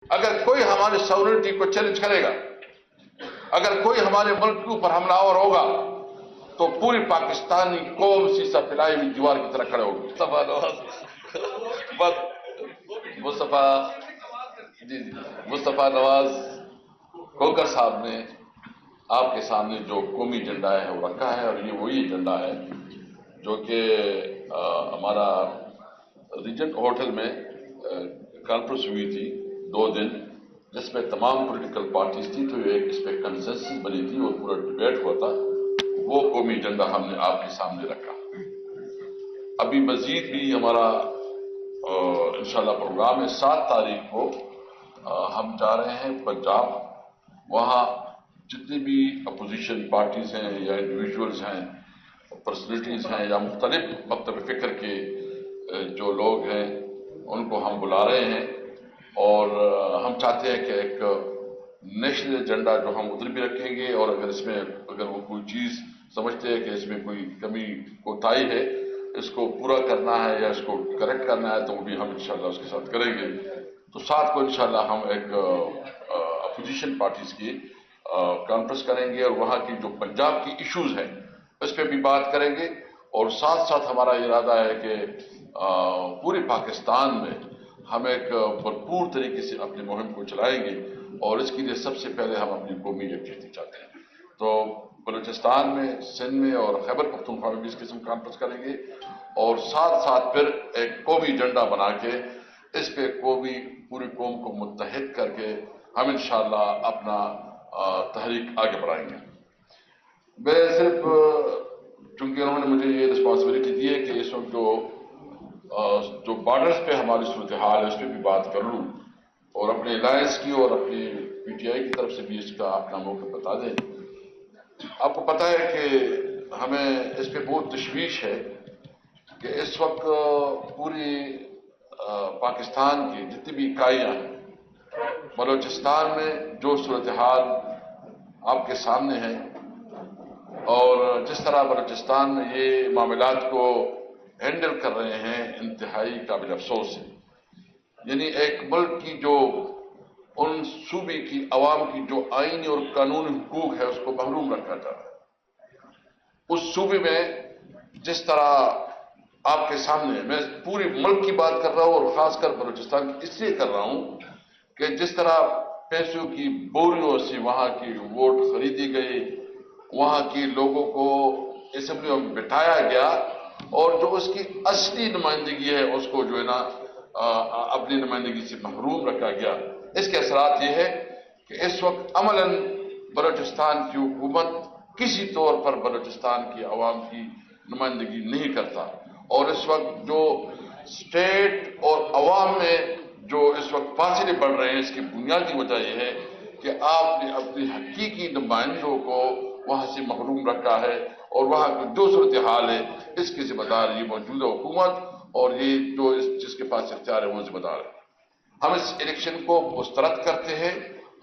اگر کوئی ہماری سورنٹی کو چیلنج کرے گا، اگر کوئی ہمارے ملک کے اوپر حملہ آور ہوگا تو پوری پاکستانی قوم سیسا پھیلائی ہوئی دیوار کی طرح کھڑے ہوگی۔ مصطفیٰ نواز کھوکھر صاحب نے آپ کے سامنے جو قومی ایجنڈا ہے وہ رکھا ہے، اور یہ وہی ایجنڈا ہے جو کہ ہمارا ریجنٹ ہوٹل میں کانفرنس ہوئی تھی 2 دن، جس میں تمام پولیٹیکل پارٹیز تھی، تو ایک اس پہ کنسنسس بنی تھی اور پورا ڈبیٹ ہوا تھا۔ وہ قومی ایجنڈا ہم نے آپ کے سامنے رکھا۔ ابھی مزید بھی ہمارا انشاءاللہ پروگرام ہے۔ 7 تاریخ کو ہم جا رہے ہیں پنجاب، وہاں جتنی بھی اپوزیشن پارٹیز ہیں یا انڈیویجولز ہیں، پرسنالٹیز ہیں، یا مختلف مکتب فکر کے جو لوگ ہیں، ان کو ہم بلا رہے ہیں، اور ہم چاہتے ہیں کہ ایک نیشنل ایجنڈا جو ہم ادھر بھی رکھیں گے، اور اگر وہ کوئی چیز سمجھتے ہیں کہ اس میں کوئی کمی کوتاہی ہے، اس کو پورا کرنا ہے یا اس کو کریکٹ کرنا ہے، تو وہ بھی ہم انشاءاللہ اس کے ساتھ کریں گے۔ تو 7 کو انشاءاللہ ہم ایک اپوزیشن پارٹیز کی کانفرنس کریں گے، اور وہاں کی جو پنجاب کی ایشوز ہیں اس پہ بھی بات کریں گے، اور ساتھ ساتھ ہمارا ارادہ ہے کہ پورے پاکستان میں ہم ایک بھرپور طریقے سے اپنی مہم کو چلائیں گے، اور اس کے لیے سب سے پہلے ہم اپنی قومی یکجہتی چاہتے ہیں۔ تو بلوچستان میں، سندھ میں اور خیبر پختونخوا میں بھی اس قسم کانفرنس کریں گے، اور ساتھ ساتھ پھر ایک قومی ایجنڈا بنا کے اس پہ پوری قوم کو متحد کر کے ہم انشاءاللہ اپنا تحریک آگے بڑھائیں گے۔ میں صرف چونکہ انہوں نے مجھے یہ رسپانسبلٹی دی ہے کہ اس وقت جو بارڈرز پہ ہماری صورتحال ہے اس پہ بھی بات کر لوں، اور اپنے الائنس کی اور اپنی پی ٹی آئی کی طرف سے بھی اس کا اپنا موقع بتا دیں۔ آپ کو پتہ ہے کہ ہمیں اس پہ بہت تشویش ہے کہ اس وقت پوری پاکستان کی جتنی بھی اکائیاں ہیں، بلوچستان میں جو صورتحال آپ کے سامنے ہے، اور جس طرح بلوچستان میں یہ معاملات کو ہینڈل کر رہے ہیں، انتہائی قابل افسوس ہے۔ یعنی ایک ملک کی جو ان صوبے کی عوام کی جو آئینی اور قانونی حقوق ہے اس کو محروم رکھا جا رہا ہے۔ اس صوبے میں جس طرح آپ کے سامنے، میں پورے ملک کی بات کر رہا ہوں اور خاص کر بلوچستان کی اس لیے کر رہا ہوں کہ جس طرح پیسوں کی بوریوں سے وہاں کی ووٹ خریدی گئی، وہاں کے لوگوں کو اسمبلیوں میں بٹھایا گیا، اور جو اس کی اصلی نمائندگی ہے اس کو جو ہے نا اپنی نمائندگی سے محروم رکھا گیا۔ اس کے اثرات یہ ہے کہ اس وقت عملاً بلوچستان کی حکومت کسی طور پر بلوچستان کی عوام کی نمائندگی نہیں کرتا، اور اس وقت جو اسٹیٹ اور عوام میں جو اس وقت فاصلے بڑھ رہے ہیں، اس کی بنیادی وجہ یہ ہے کہ آپ نے اپنی حقیقی نمائندوں کو وہاں سے محروم رکھا ہے، اور وہاں کی جو صورتحال ہے اس کی ذمہ دار یہ موجودہ حکومت اور یہ جو جس کے پاس اختیار ہے وہ ذمہ دار ہے۔ ہم اس الیکشن کو مسترد کرتے ہیں،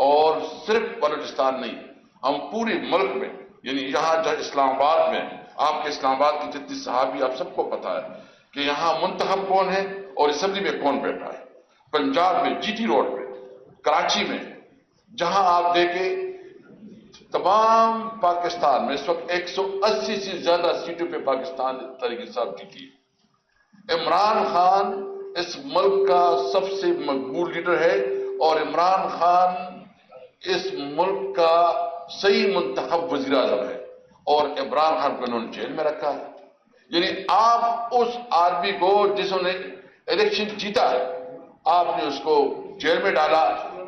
اور صرف بلوچستان نہیں، ہم پورے ملک میں، یعنی یہاں جہاں اسلام آباد میں، آپ کے اسلام آباد کی جتنی صحافی آپ سب کو پتا ہے کہ یہاں منتخب کون ہے اور اسمبلی میں کون بیٹھا ہے۔ پنجاب میں جی ٹی روڈ پہ، کراچی میں، جہاں آپ دیکھیں تمام پاکستان میں اس وقت 180 سے زیادہ سیٹوں پہ پاکستان تحریک انصاف جیتی ہے۔ عمران خان اس ملک کا سب سے مقبول لیڈر ہے، اور عمران خان اس ملک کا صحیح منتخب وزیر اعظم ہے، اور عمران خان کو انہوں نے جیل میں رکھا ہے۔ یعنی آپ اس آدمی کو جس نے الیکشن جیتا ہے، آپ نے اس کو جیل میں ڈالا،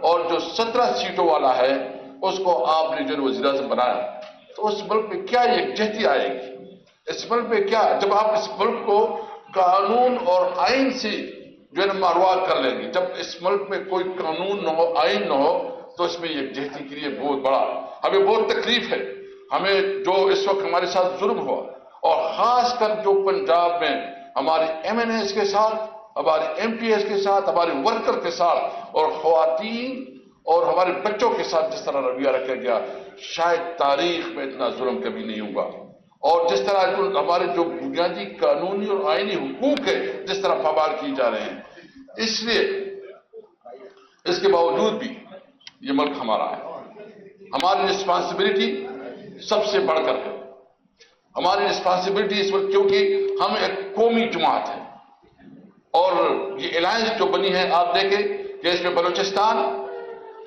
اور جو 17 سیٹوں والا ہے اس کو آپ نے جو وزیر اعظم بنایا۔ تو اس ملک میں کیا یکجہتی آئے گی؟ اس ملک میں کیا، جب آپ اس ملک کو قانون اور آئین سے جو ہے نا ماروا کر لیں گے، جب اس ملک میں کوئی قانون نہ ہو، آئین نہ ہو، تو اس میں یکجہتی کے لیے بہت بڑا ہمیں بہت تکلیف ہے۔ ہمیں جو اس وقت ہمارے ساتھ ظلم ہوا، اور خاص کر جو پنجاب میں ہمارے ایم این ایز کے ساتھ، ہمارے ایم پی ایز کے ساتھ، ہمارے ورکر کے ساتھ، اور خواتین اور ہمارے بچوں کے ساتھ جس طرح رویہ رکھا گیا، شاید تاریخ میں اتنا ظلم کبھی نہیں ہوگا۔ اور جس طرح ہمارے جو بنیادی قانونی اور آئینی حقوق ہے جس طرح پامال کیے جا رہے ہیں، اس لیے اس کے باوجود بھی یہ ملک ہمارا ہے. ہماری رسپانسبلٹی سب سے بڑھ کر ہے. ہماری رسپانسبلٹی اس وقت کیونکہ ہم ایک قومی جماعت ہے اور یہ الائنس جو بنی ہے آپ دیکھیں کہ اس میں بلوچستان،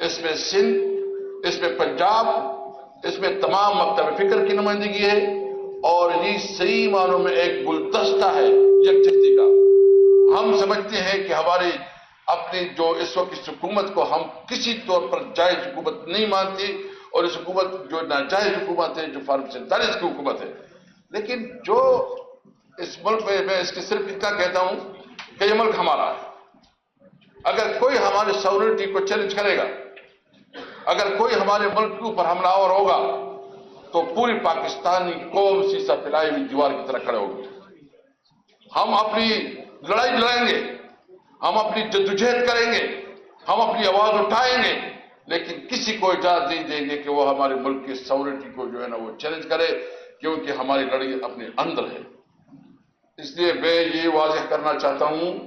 اس میں سندھ، اس میں پنجاب، اس میں تمام مکتب فکر کی نمائندگی ہے اور یہ صحیح معنوں میں ایک گلدستہ ہے یکجہتی کا. ہم سمجھتے ہیں کہ ہماری اپنی جو اس وقت اس حکومت کو ہم کسی طور پر جائز حکومت نہیں مانتے اور اس حکومت جو ناجائز حکومت ہے، جو فارم 47 کی حکومت ہے، لیکن جو اس ملک میں اس کی صرف اتنا کہتا ہوں کہ یہ ملک ہمارا ہے. اگر کوئی ہمارے ساورنٹی کو چیلنج کرے گا، اگر کوئی ہمارے ملک کے اوپر حملہ آور ہوگا تو پوری پاکستانی قوم سیسا پھیلائی ہوئی دیوار کی طرح کھڑے ہوگی. ہم اپنی لڑائی لڑیں گے، ہم اپنی جدوجہد کریں گے، ہم اپنی آواز اٹھائیں گے، لیکن کسی کو اجازت نہیں دیں گے کہ وہ ہمارے ملک کی ساورنٹی کو جو ہے نا وہ چیلنج کرے، کیونکہ ہماری لڑائی اپنے اندر ہے. اس لیے میں یہ واضح کرنا چاہتا ہوں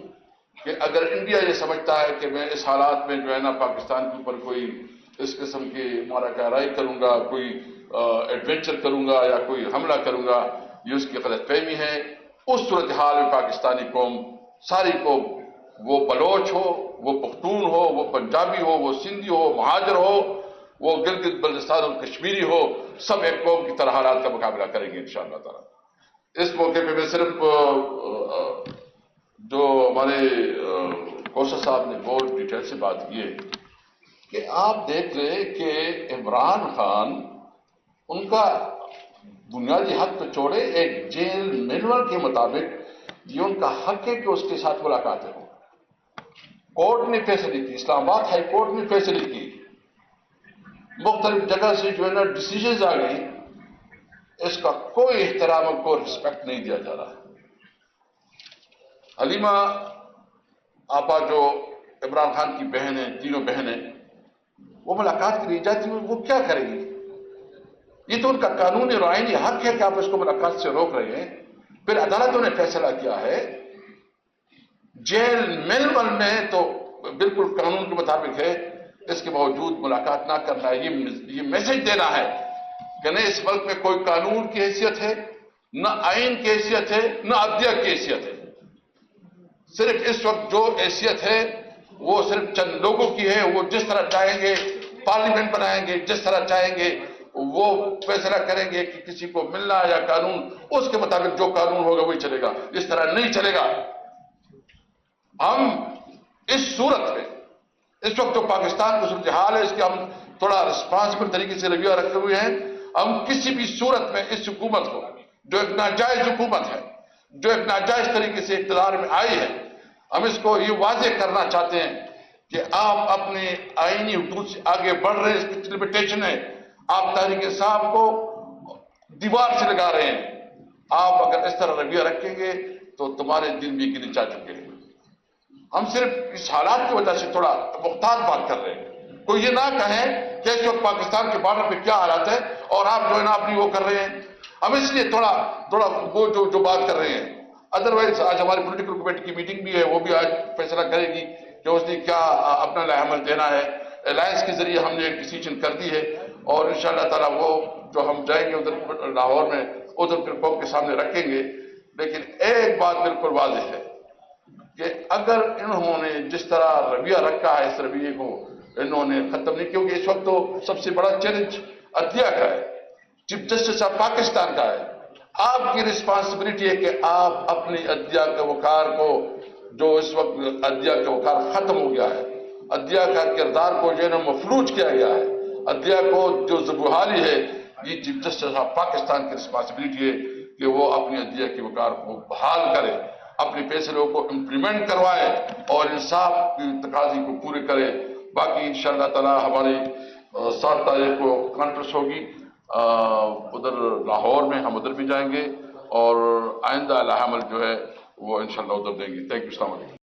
کہ اگر انڈیا یہ سمجھتا ہے کہ میں اس حالات میں جو ہے نا پاکستان کے اوپر کوئی اس قسم کی مارا کہرائی کروں گا، کوئی ایڈونچر کروں گا یا کوئی حملہ کروں گا، یہ اس کی غلط فہمی ہے. اس صورتحال میں پاکستانی قوم، ساری قوم، وہ بلوچ ہو، وہ پختون ہو، وہ پنجابی ہو، وہ سندھی ہو، مہاجر ہو، وہ گلگت بلتستان اور کشمیری ہو، سب ایک قوم کی طرح حالات کا مقابلہ کریں گے انشاءاللہ تعالی. اس موقع پہ میں صرف جو ہمارے کوثر صاحب نے بہت ڈیٹیل سے بات کی ہے کہ آپ دیکھ رہے کہ عمران خان ان کا بنیادی حق تو چھوڑے، ایک جیل مینول کے مطابق یہ ان کا حق ہے کہ اس کے ساتھ ملاقاتیں ہوں. کورٹ نے فیصلے کی، اسلام آباد ہائی کورٹ نے فیصلے کی، مختلف جگہ سے جو ہے نا ڈیسیژنز آ گئی، اس کا کوئی احترام اور کوئی رسپیکٹ نہیں دیا جا رہا. حلیمہ آپا جو عمران خان کی بہن ہیں، تینوں بہنیں، وہ ملاقات کے لیے جاتی ہیں، وہ کیا کرے گی؟ یہ تو ان کا قانونی اور آئینی حق ہے کہ آپ اس کو ملاقات سے روک رہے ہیں. پھر عدالتوں نے فیصلہ کیا ہے جیل مینول میں تو بالکل قانون کے مطابق ہے، اس کے باوجود ملاقات نہ کرنا ہے. یہ میسج دینا ہے کہ نہ اس ملک میں کوئی قانون کی حیثیت ہے، نہ آئین کی حیثیت ہے، نہ عدلیہ کی حیثیت ہے. صرف اس وقت جو حیثیت ہے وہ صرف چند لوگوں کی ہے. وہ جس طرح چاہیں گے پارلیمنٹ بنائیں گے، جس طرح چاہیں گے وہ فیصلہ کریں گے کہ کسی کو ملنا یا قانون، اس کے مطابق جو قانون ہوگا وہی چلے گا. اس طرح نہیں چلے گا. ہم اس صورت میں اس وقت جو پاکستان کی صورتحال ہے، اس کے ہم تھوڑا رسپانسبل طریقے سے رویہ رکھتے ہوئے ہیں. ہم کسی بھی صورت میں اس حکومت کو، جو ایک ناجائز حکومت ہے، جو ایک ناجائز طریقے سے اقتدار میں آئی ہے، ہم اس کو یہ واضح کرنا چاہتے ہیں کہ آپ اپنے آئینی حدود سے آگے بڑھ رہے ہیں. اس کی لمیٹیشن ہے. آپ تحریک انصاف کو دیوار سے لگا رہے ہیں. آپ اگر اس طرح رویہ رکھیں گے تو تمہارے دن بھی گنے جا چکے ہیں. ہم صرف اس حالات کی وجہ سے تھوڑا محتاط بات کر رہے ہیں. کوئی یہ نہ کہیں کہ اس وقت پاکستان کے بارڈر پہ کیا حالات ہے اور آپ جو ہے نا اپنی وہ کر رہے ہیں. ہم اس لیے تھوڑا وہ جو بات کر رہے ہیں. ادروائز آج ہماری پولیٹیکل کمیٹی کی میٹنگ بھی ہے، وہ بھی آج فیصلہ کرے گی کہ اس نے کیا اپنا لائحہ عمل دینا ہے. الائنس کے ذریعے ہم نے ایک ڈیسیجن کر دی ہے اور انشاءاللہ تعالیٰ وہ جو ہم جائیں گے ادھر لاہور میں، ادھر پھر قوم کے سامنے رکھیں گے. لیکن ایک بات بالکل واضح ہے کہ اگر انہوں نے جس طرح رویہ رکھا ہے، اس رویے کو انہوں نے ختم نہیں، کیونکہ اس وقت تو سب سے بڑا چیلنج عدلیہ کا ہے، چیف جسٹس آف پاکستان کا ہے. آپ کی رسپانسبلٹی ہے کہ آپ اپنی عدلیہ کے وقار کو، جو اس وقت عدلیہ کا وقار ختم ہو گیا ہے، عدلیہ کا کردار کو جو ہے نا مفلوج کیا گیا ہے، عدلیہ کو جو زبحالی ہے، یہ چیف جسٹس آف پاکستان کی رسپانسبلٹی ہے کہ وہ اپنی عدلیہ کے وقار کو بحال کرے، اپنے فیصلوں کو امپلیمنٹ کروائے اور انصاف کی تقاضی کو پورے کرے. باقی انشاءاللہ تعالی ہماری 7 تاریخ کو کانفرنس ہوگی ادھر لاہور میں، ہم ادھر بھی جائیں گے اور آئندہ لائحہ عمل جو ہے وہ انشاءاللہ ادھر دیں گے. تھینک یو، السلام علیکم.